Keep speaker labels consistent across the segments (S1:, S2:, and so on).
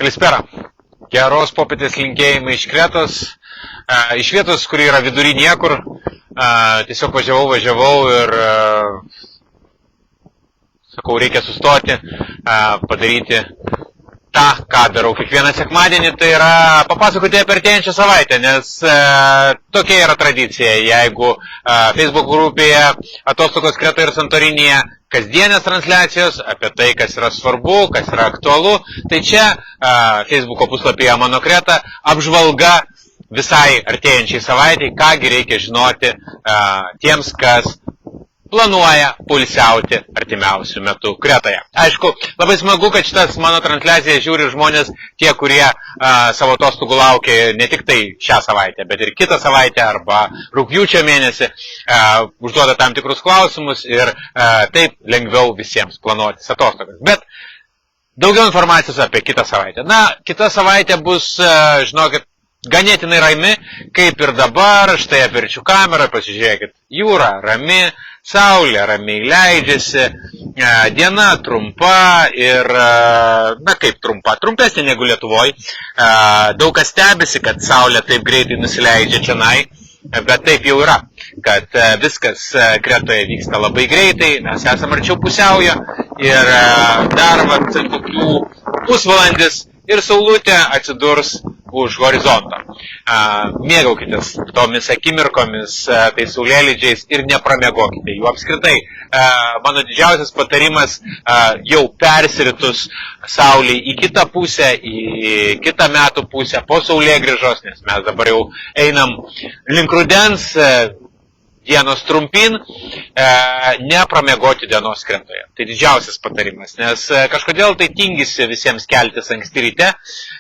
S1: Kalispera. Geros popietės linkėjimai iš Kretos, iš vietos, kur yra vidury niekur. Tiesiog važiavau ir sakau, reikia sustoti, padaryti tą, ką darau kiekvieną sekmadienį, tai yra papasakoti apie artėjančią savaitę, nes tokia yra tradicija, jeigu Facebook grupėje Atostogos Kretoje ir Santorinėje kasdienės transliacijos apie tai, kas yra svarbu, kas yra aktualu, tai čia Facebooko puslapyje Mano Kreta apžvalga visai artėjančiai savaitei, kągi reikia žinoti tiems, kas planuoja pulsiauti artimiausių metų Kretoje. Aišku, labai smagu, kad šitas mano transliaciją žiūri žmonės, tie, kurie savo atostogų laukia ne tik tai šią savaitę, bet ir kitą savaitę arba rugpjūčio mėnesį, užduoda tam tikrus klausimus ir taip lengviau visiems planuotis atostogas. Bet daugiau informacijos apie kitą savaitę. Na, kita savaitė bus, žinokit, ganėtinai rami, kaip ir dabar. Štai apverčiu kamerą, pasižiūrėkit, jūra rami, saulė ramiai leidžiasi, diena trumpa ir, na kaip trumpa, trumpesnė negu Lietuvoj. Daug kas stebisi, kad saulė taip greitai nusileidžia čionai, bet taip jau yra, kad viskas Kretoje vyksta labai greitai, mes esame arčiau pusiaujo ir dar kokių pusvalandis ir saulutė atsidurs už horizonto. Mėgaukitės tomis akimirkomis, tai saulėlydžiais ir nepramėgokite jų apskritai. Mano didžiausias patarimas jau persiritus saulei į kitą pusę, į kitą metų pusę po saulėgrįžos, nes mes dabar jau einam link rudens, dienos trumpin, nepramėgoti dienos Kretoje. Tai didžiausias patarimas, nes kažkodėl tai tingisi visiems keltis anksti ryte,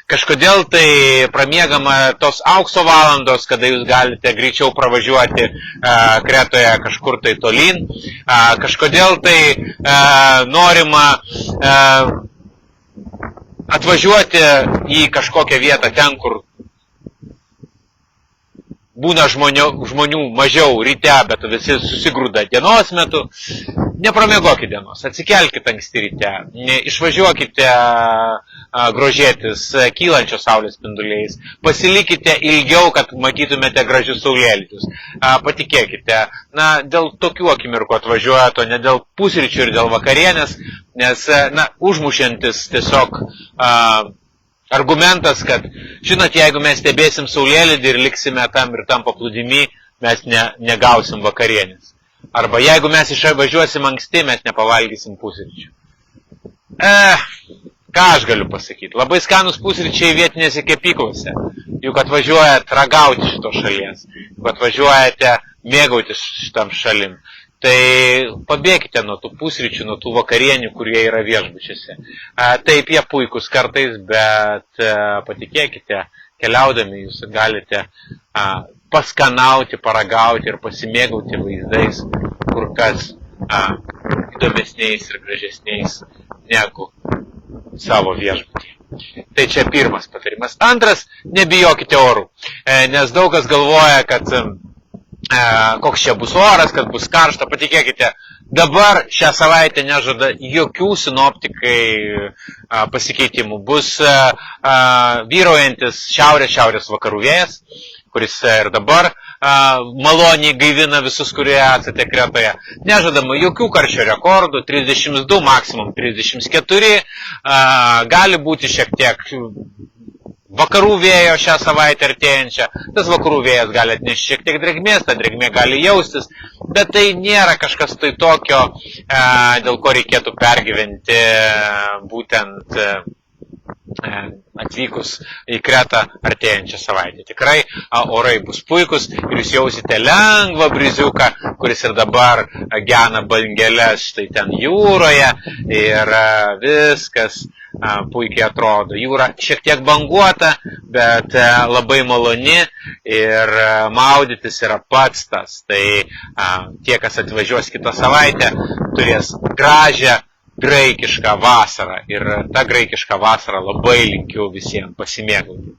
S1: kažkodėl tai pramiegama tos aukso valandos, kada jūs galite greičiau pravažiuoti Kretoje kažkur tai tolyn, kažkodėl tai norima atvažiuoti į kažkokią vietą ten, kur būna žmonių mažiau ryte, bet visi susigrūda dienos metu. Nepramėgokite dienos, atsikelkite anksti ryte, išvažiuokite grožėtis kylančios saulės spinduliais, pasilikite ilgiau, kad matytumėte gražius saulėlydžius. Patikėkite, na, dėl tokių akimirkų atvažiuojate, o ne dėl pusryčių ir dėl vakarienės, nes, na, užmušiantis tiesiog argumentas, kad, žinot, jeigu mes stebėsim saulėlydį ir liksime tam ir tam paplūdimy, mes negausim vakarienės. Arba jeigu mes išvažiuosim anksti, mes nepavalgysim pusryčių. Ką aš galiu pasakyti? Labai skanus pusryčiai vietinėse kepyklose. Juk atvažiuojat ragauti šitos šalies. Juk atvažiuojate mėgautis šitam šalim. Tai pabėkite nuo tų pusryčių, nuo tų vakarienių, kurie yra viešbučiuose. Taip, jie puikus kartais, bet patikėkite, keliaudami jūs galite paskanauti, paragauti ir pasimėgauti vaizdais, kur kas įdomesniais ir gražesniais negu savo viešbutį. Tai čia pirmas patarimas. Antras, nebijokite orų, nes daug kas galvoja, kad koks čia bus oras, kad bus karšta. Patikėkite, dabar šią savaitę nežada jokių sinoptikai pasikeitimų. Bus vyraujantis šiaurės vakarų vėjas, kuris ir dabar maloniai gaivina visus, kurie esate Kretoje. Nežadama jokių karščio rekordų, 32, maksimum 34, gali būti šiek tiek vakarų vėjo šią savaitę artėjančią. Tas vakarų vėjas gali atnešti šiek tiek drėgmės, ta drėgmė gali jaustis, bet tai nėra kažkas tai tokio, dėl ko reikėtų pergyventi būtent atvykus į Kretą artėjančią savaitę. Tikrai orai bus puikus ir jūs jausite lengvą briziuką, kuris ir dabar gena bangeles štai ten jūroje ir viskas puikiai atrodo. Jūra šiek tiek banguota, bet labai maloni ir maudytis yra pats tas. Tai tie, kas atvažiuos kitą savaitę, turės gražią graikišką vasarą ir tą graikišką vasarą labai linkiu visiems pasimėgauti.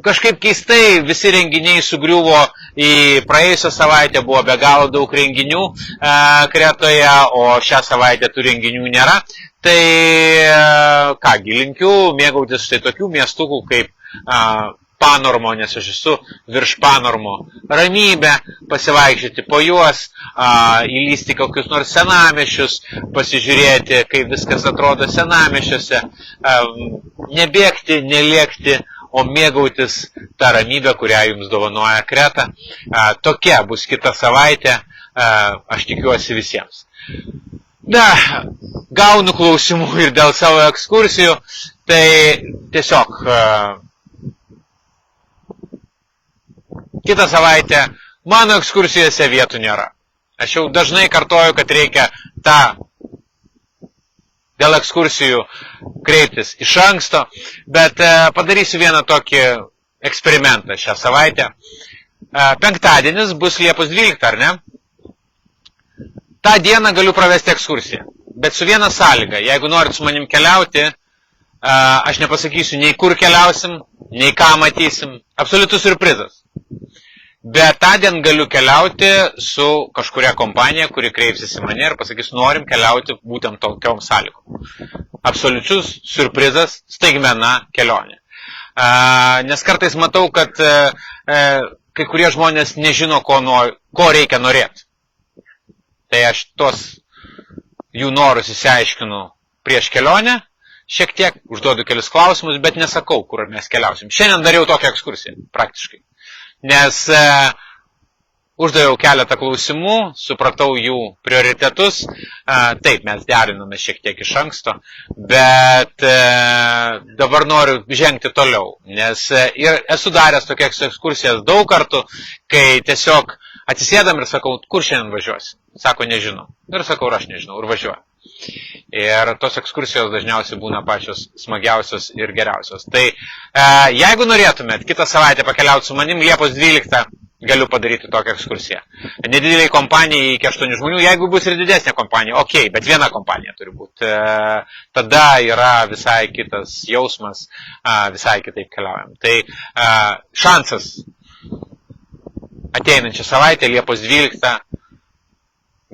S1: Kažkaip keistai visi renginiai sugriuvo į praėjusią savaitę, buvo be galo daug renginių Kretoje, o šią savaitę tų renginių nėra. Tai kągi, linkiu mėgautis štai tokių miestukų kaip Panormo, nes aš esu virš Panormo. Ramybę, pasivaikščioti po juos, įlysti kokius nors senamiesčius, pasižiūrėti, kaip viskas atrodo senamiesčiuose, nebėgti, nelėkti, o mėgautis tą ramybę, kurią jums dovanoja Kreta. Tokia bus kita savaitė, aš tikiuosi visiems. Gaunu klausimų ir dėl savo ekskursijų, tai tiesiog kitą savaitę mano ekskursijose vietų nėra. Aš jau dažnai kartoju, kad reikia dėl ekskursijų kreiptis iš anksto, bet padarysiu vieną tokį eksperimentą šią savaitę. Penktadienis bus Liepos 12, ar ne? tą dieną galiu pravesti ekskursiją. Bet su viena sąlyga, jeigu norit su manim keliauti, aš nepasakysiu nei kur keliausim, nei ką matysim. Absoliutus surprizas. Bet tądien galiu keliauti su kažkuria kompanija, kuri kreipsis į mane ir pasakys, norim keliauti būtent tokiom sąlygom. Absoliutus surprizas, staigmena kelionė. Nes kartais matau, kad kai kurie žmonės nežino, ko reikia norėti. Tai aš tos jų norus įsiaiškinu prieš kelionę, šiek tiek užduodu kelis klausimus, bet nesakau, kur mes keliausim. Šiandien dariau tokią ekskursiją, praktiškai. Nes uždaviau keletą klausimų, supratau jų prioritetus. Taip, mes deriname šiek tiek iš anksto, bet dabar noriu žengti toliau. Nes ir esu daręs tokias ekskursijas daug kartų, kai tiesiog atsisėdam ir sakau, kur šiandien važiuosi? Sako, nežinau. Ir sakau, aš nežinau, ir važiuoju. Ir tos ekskursijos dažniausiai būna pačios smagiausios ir geriausios. Tai jeigu norėtumėt kitą savaitę pakeliauti su manim, Liepos 12 galiu padaryti tokią ekskursiją. Nedideliai kompanijai iki 8 žmonių, jeigu bus ir didesnė kompanija, okei, bet viena kompanija turi būti. Tada yra visai kitas jausmas, visai kitaip keliaujam. Tai šansas ateinančią savaitę, Liepos 12,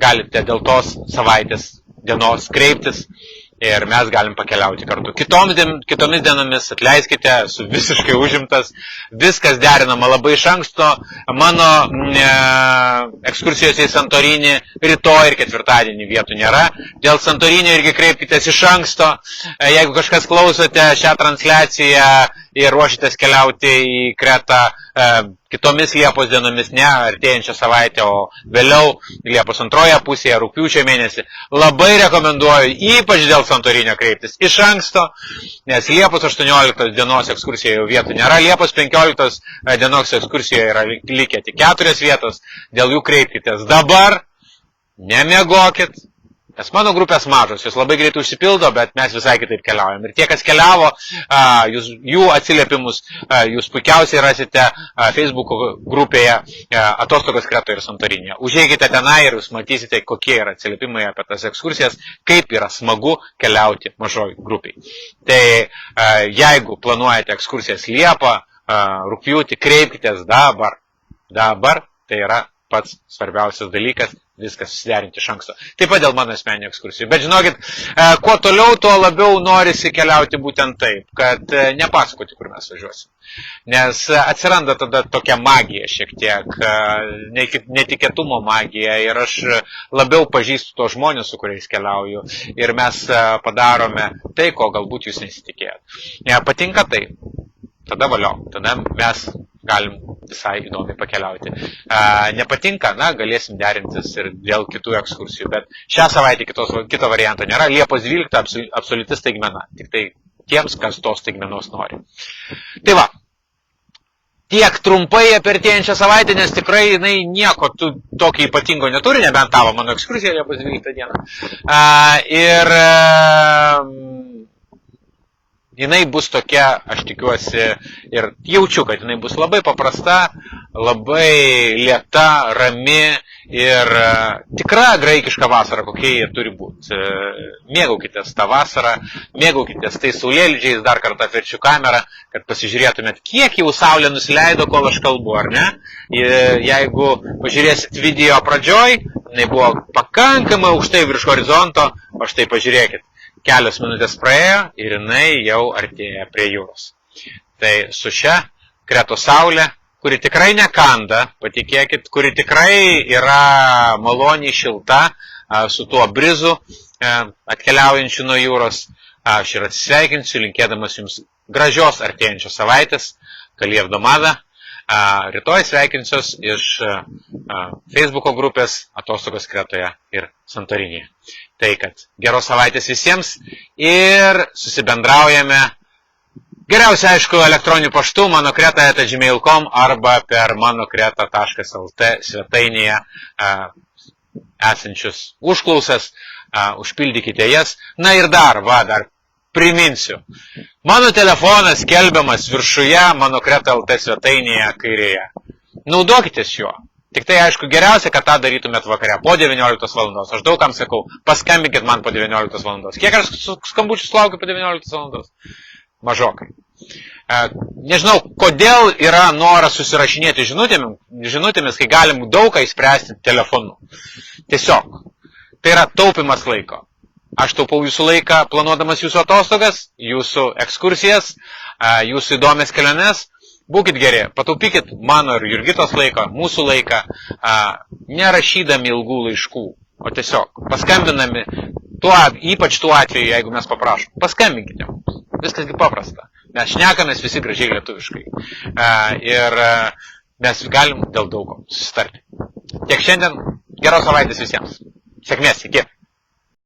S1: galite dėl tos savaitės dienos kreiptis ir mes galim pakeliauti kartu. Kitomis dienomis atleiskite, esu visiškai užimtas, viskas derinama labai iš anksto. Mano ekskursijos į Santorinį rytoj ir ketvirtadienį vietų nėra. Dėl Santorinio irgi kreipkitės iš anksto. Jeigu kažkas klausote šią transliaciją ir ruošitės keliauti į Kretą kitomis Liepos dienomis, ne artėjančią savaitę, o vėliau Liepos antroje pusėje, rugpjūčio mėnesį, labai rekomenduoju, ypač dėl Santorinio kreiptis iš anksto, nes Liepos 18 dienos ekskursijoje jau vietų nėra, Liepos 15 dienos ekskursijoje yra likę tik 4 vietos, dėl jų kreipkitės dabar, nemiegokit. Nes mano grupės mažos, jos labai greitai užsipildo, bet mes visai kitaip keliaujam. Ir tie, kas keliavo, jų atsiliepimus jūs puikiausiai rasite Facebook grupėje Atostogos Kretoje ir Santorinėje. Užeikite tenai ir jūs matysite, kokie yra atsiliepimai apie tas ekskursijas, kaip yra smagu keliauti mažoj grupiai. Tai jeigu planuojate ekskursijas Liepą, rugpjūtį, kreipkitės dabar. Dabar tai yra pats svarbiausias dalykas, viskas susiderinti iš anksto. Taip pat dėl mano asmeninių ekskursijų. Bet žinokit, kuo toliau, tuo labiau norisi keliauti būtent taip, kad nepasakoti, kur mes važiuosim. Nes atsiranda tada tokia magija šiek tiek, netikėtumo magija ir aš labiau pažįstu tos žmonės, su kuriais keliauju ir mes padarome tai, ko galbūt jūs nesitikėjot. Patinka tai, tada valio, tada mes galim visai įdomiai pakeliauti. Nepatinka, galėsim derintis ir dėl kitų ekskursijų, bet šią savaitę kito varianto nėra. Liepos 12 absoliuti staigmena, tik tai tiems, kas tos staigmenos nori. Tai va, tiek trumpai apie artėjančią savaitę, nes tikrai jinai nieko tokio ypatingo neturi, nebent tavo mano ekskursija Liepos 12 dieną. Ir jinai bus tokia, aš tikiuosi, ir jaučiu, kad jinai bus labai paprasta, labai lėta, rami ir tikra graikiška vasara, kokie jie turi būti. Mėgaukitės tą vasarą, mėgaukitės tai saulėlydžiais, dar kartą atverčiu kamerą, kad pasižiūrėtumėt, kiek jau saulė nusileido, kol aš kalbu, ar ne? Jeigu pažiūrėsit video pradžioj, jinai buvo pakankamai aukštai virš horizonto, o štai pažiūrėkit. kelios minutės praėjo ir jinai jau artėja prie jūros. Tai su šia Kretos saulė, kuri tikrai nekanda, patikėkit, kuri tikrai yra maloniai šilta, su tuo brizu atkeliaujančiu nuo jūros, aš ir atsisveikinsiu, linkėdamas jums gražios artėjančios savaitės, Kaliev Domada. Rytoj sveikinsiuos iš Facebooko grupės Atostogos Kretoje ir Santorinėje. Tai, kad geros savaitės visiems ir susibendraujame geriausia, aišku, elektroniniu paštu manokreta@gmail.com arba per manokreta.lt svetainėje esančius užklausas, užpildykite jas. Na ir dar priminsiu, mano telefonas skelbiamas viršuje manokreta.lt svetainėje kairėje. Naudokitės juo. Tik tai, aišku, geriausia, kad tą darytumėt vakare po 19 valandos. Aš daugam sakau, paskambinkit man po 19 valandos. Kiek aš skambučių sulaukiu po 19 valandos? Mažokai. Nežinau, kodėl yra noras susirašinėti žinutėmis, kai galim daug ką įspręsti telefonu. Tiesiog. Tai yra taupimas laiko. Aš taupau jūsų laiką planuodamas jūsų atostogas, jūsų ekskursijas, jūsų įdomias keliones. Būkit geri, pataupykit mano ir Jurgitos laiką, mūsų laiką, nerašydami ilgų laiškų, o tiesiog paskambinami, ypač tuo atveju, jeigu mes paprašom. Paskambinkite. Viskasgi paprasta. Mes šnekamės visi gražiai lietuviškai. Ir mes galim dėl daug ko susitarti. Tiek šiandien, geros savaitės visiems. Sėkmės, iki.